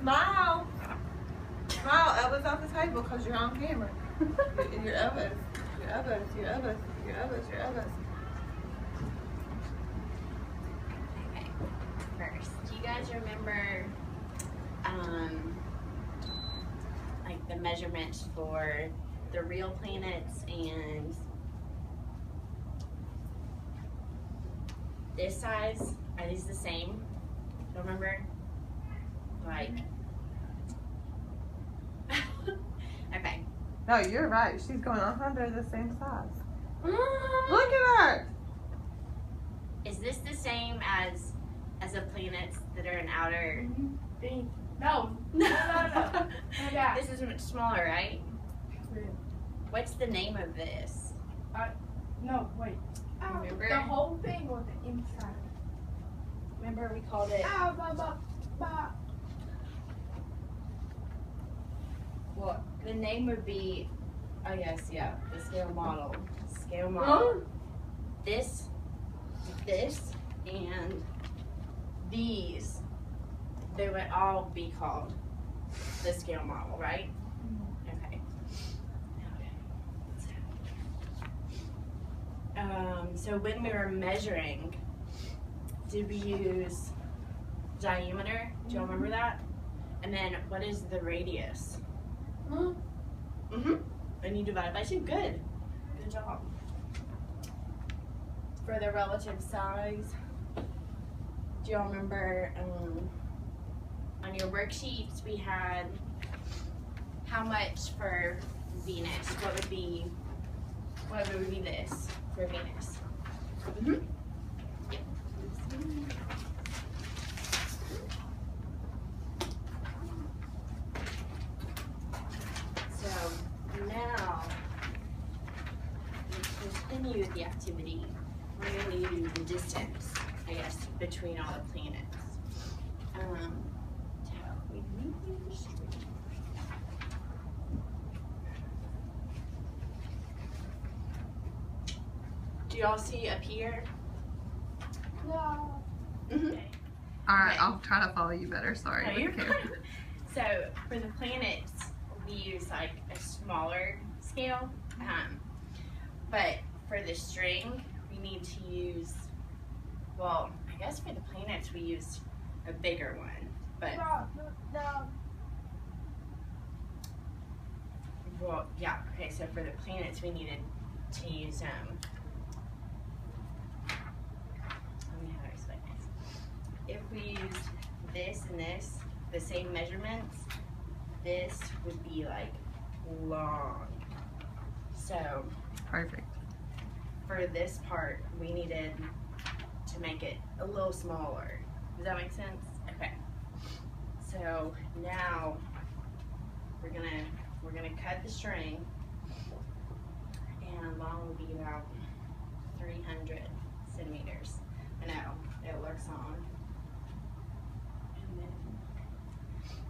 Smile. Smile, elbows off the table because you're on camera. Your elbows. Your elbows. Your elbows. Your elbows. Your elbows. Okay. First, do you guys remember like the measurements for the real planets and this size? Are these the same? Don't remember? Like, okay. No, you're right. She's going on. They're the same size. Look at her. Is this the same as the planets that are in outer? No. Yeah. This is much smaller, right? What's the name of this? No, wait. Remember? The whole thing or the inside? Remember we called it. Well, the name would be. Oh yes, yeah, the scale model. Scale model. This, and these. They would all be called the scale model, right? Okay. So when we were measuring, did we use diameter? Do you all remember that? And then what is the radius? And you divide by 2. Good. Good job. For the relative size, do you all remember on your worksheets we had how much for Venus? What would be this for Venus? Yep. So now to continue with the activity, we're going to use the distance, I guess, between all the planets. Do y'all see up here? No. Okay. All right, Okay. I'll try to follow you better. Sorry. No, with you're the camera. fine. So for the planets, we use like a smaller scale. But for the string, we need to use, well, I guess for the planets we used a bigger one. But well, yeah. Okay, so for the planets, we needed to use Let me how to explain this. If we used this and this, the same measurements, this would be like long. So Perfect. for this part, we needed to make it a little smaller. Does that make sense? Okay. So now we're gonna cut the string, and long will be about 300 centimeters. I know it looks on.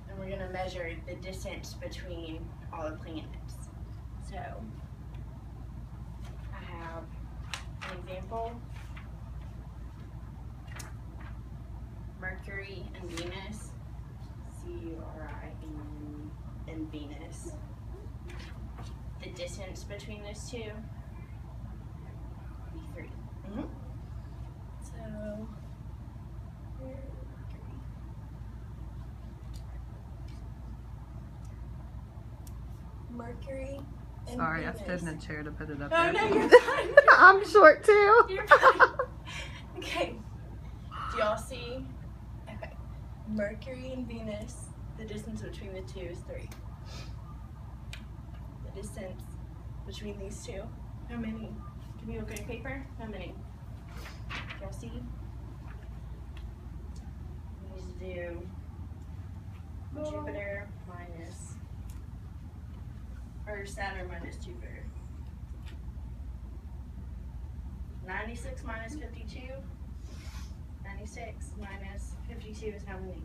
And we're gonna measure the distance between all the planets. So I have an example. Mercury and Venus. C-U-R-I-N and Venus. The distance between those two would be 3. So Mercury and Sorry, Venus. I stood in a chair to put it up Oh there. no, you're fine. I'm short too. You're fine. Okay. Do y'all see? Okay. Mercury and Venus, the distance between the two is 3. The distance between these two, how many? Can you look at your paper? How many? Do y'all see? We need to do Jupiter minus, or Saturn minus Jupiter. 96 minus 52. 96 minus 52 is how many?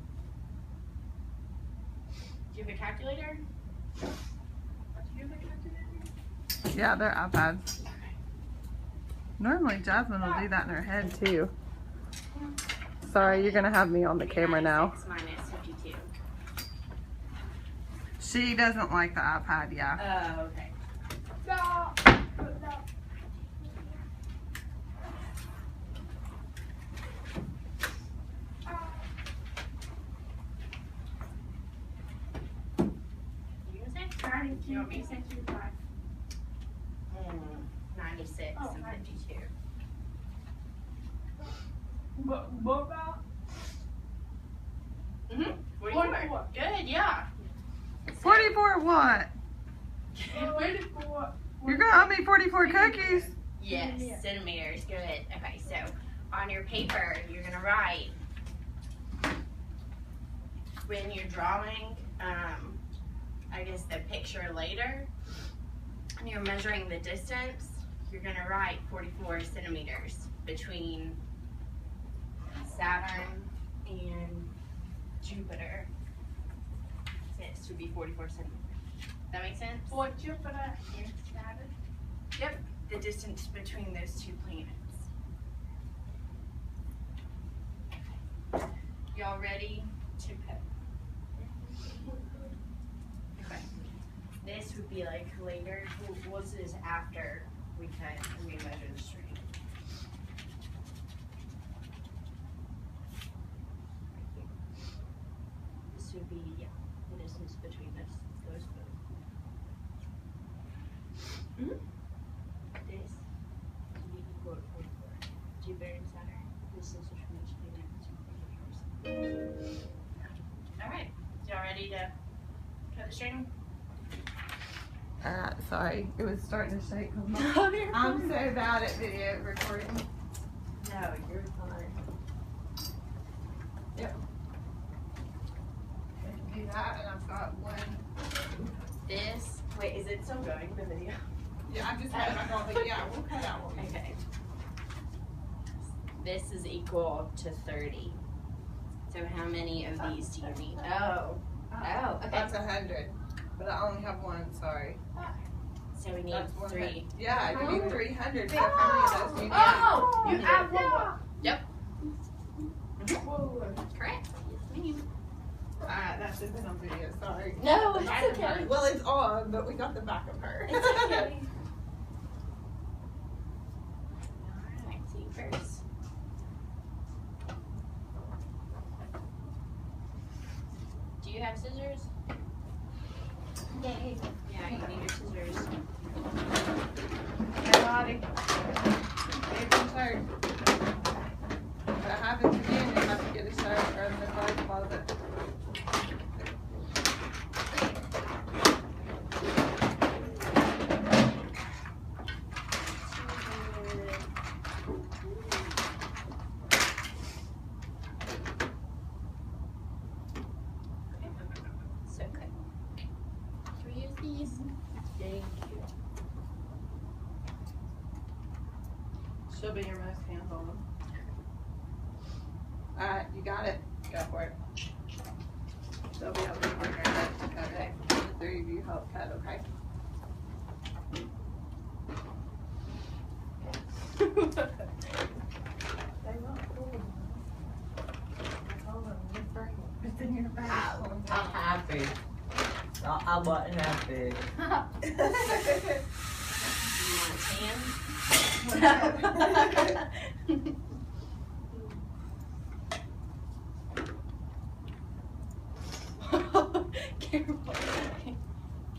Do you have a calculator? Do you have a calculator? Yeah, they're iPads. Normally Jasmine will do that in her head too. Sorry, you're gonna have me on the camera now. 96 minus 52. She doesn't like the iPad, yeah. Oh, okay. No. No. You gonna say? You want me to say? 96 Oh, and 52. Mm-hmm. 44. Good, yeah. 44 what? 44. You're gonna owe me 44 cookies. Yes, centimeters. Good. Okay, so on your paper, you're gonna write when you're drawing, I guess the picture later, and you're measuring the distance. You're gonna write 44 centimeters between Saturn and Jupiter. This would be 44 centimeters. That make sense? For Jupiter and Saturn. Yep, the distance between those two planets. Y'all ready to cut? Okay. This would be like later. This is after we cut and we measure the string. This would be, yeah, the distance between those both. This would be equal to 44. Jupiter and Saturn. This is between each planet. Alright, y'all ready to cut the string? Sorry, it was starting to shake. No, you're I'm so bad at video recording. No, you're fine. Yep. I can do that, and I've got one. This, wait, is it still going, the video? Yeah, I just had my girl, but yeah, we'll cut out one. Okay. This is equal to 30. So how many of these do you need? Oh, okay. That's 100, but I only have one. Sorry. So we need That's 3. Yeah, you need 300. So how many of those do you need? Oh, you Yeah. add one. Yep. Whoa. Correct. Yes, ma'am. That should have been on video. Sorry. No, it's okay. Well, it's on, but we got the back of her. It's okay. Alright, see you first. Do you have scissors? Yay. Yeah, you need your scissors. Hey, Lottie. Take your turn. What happens again, you have to get a shirt or in the clothes closet. So good. Can we use these? Thank you. She'll be your most hands-on. Alright, you got it. Go for it. They'll be able to partner to cut it. The three of you help cut, okay? It's in your bag. I'm happy. I wasn't happy. You want tan? Careful.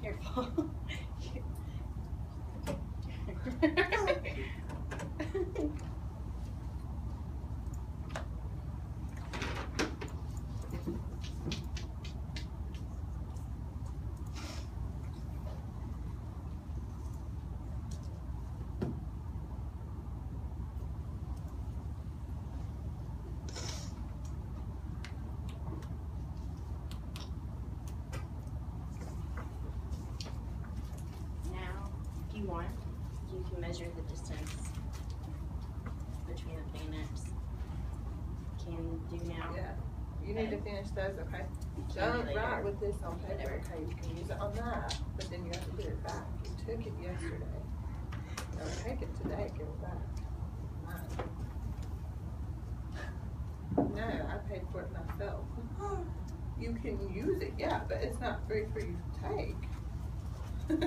Careful. Now, if you want, you can measure the distance between the planets. Can do now. Yeah. You need to finish those, okay? Don't write with this on paper, okay? You can use it on that, but then you have to give it back. You took it yesterday. Don't take it today, give it back. Mine. No, I paid for it myself. You can use it, yeah, but it's not free for you to take. You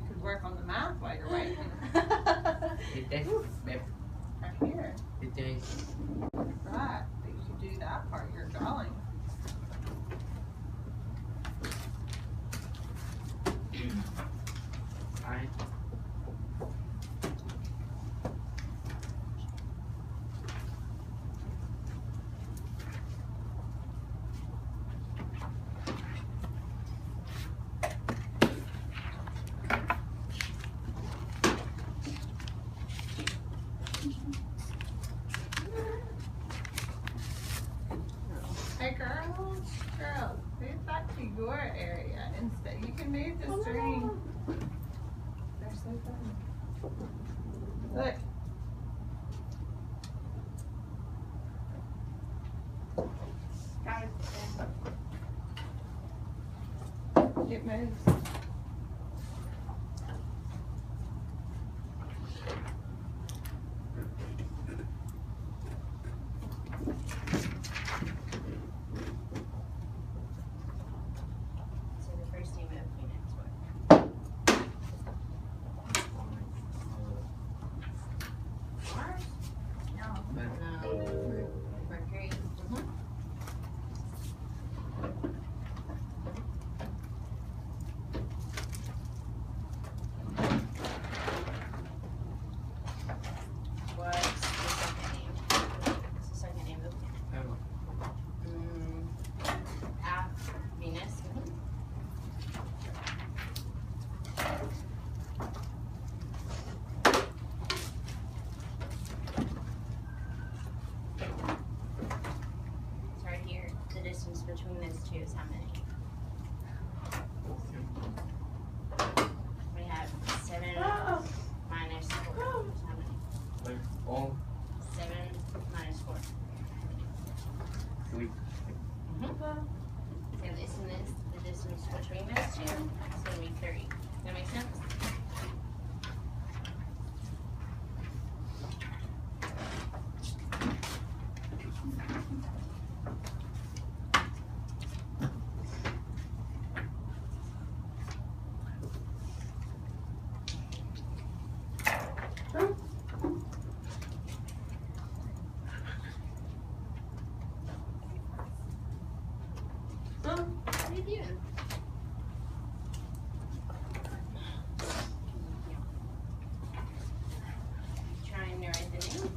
could work on the math while you're waiting. Right here. Right, but you can do that part of your drawing. Hey girls, move back to your area instead. You can move the string. They're so funny. Look. It moves. So the first name of Phoenix, what? Mars? No. Mercury. What's the second name? What's the second name of the planet? Venus. It's right here. The distance between those two is how many? We have 7 minus 4. Is how many? 7 minus 4. And this and this, the distance between those two is going to be 3. Does that make sense? What are you doing? Trying to write the name.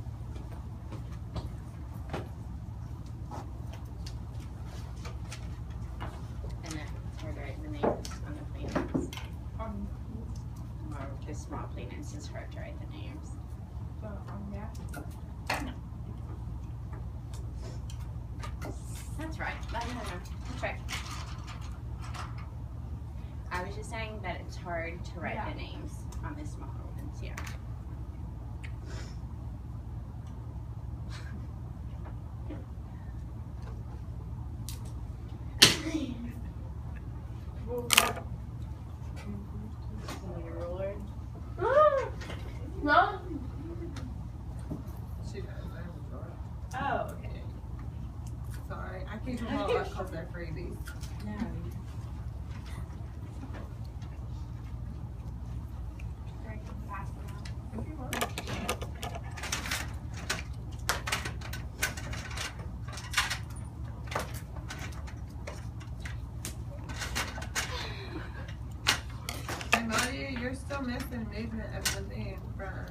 And then it's hard to write the names on the planets. Or the small planets, it's hard to write the names. That's right. That's right. I was just saying that it's hard to write the names on the smaller ones, yeah. Your ruler. No. She knows. Oh, okay. Sorry, I keep them all up because they're freebies. No. If you want. And Nadia, you're still missing movement of the moon from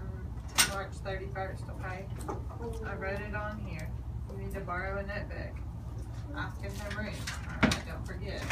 March 31st, okay? I wrote it on here. You need to borrow a notebook. Ask in her room. Alright, don't forget.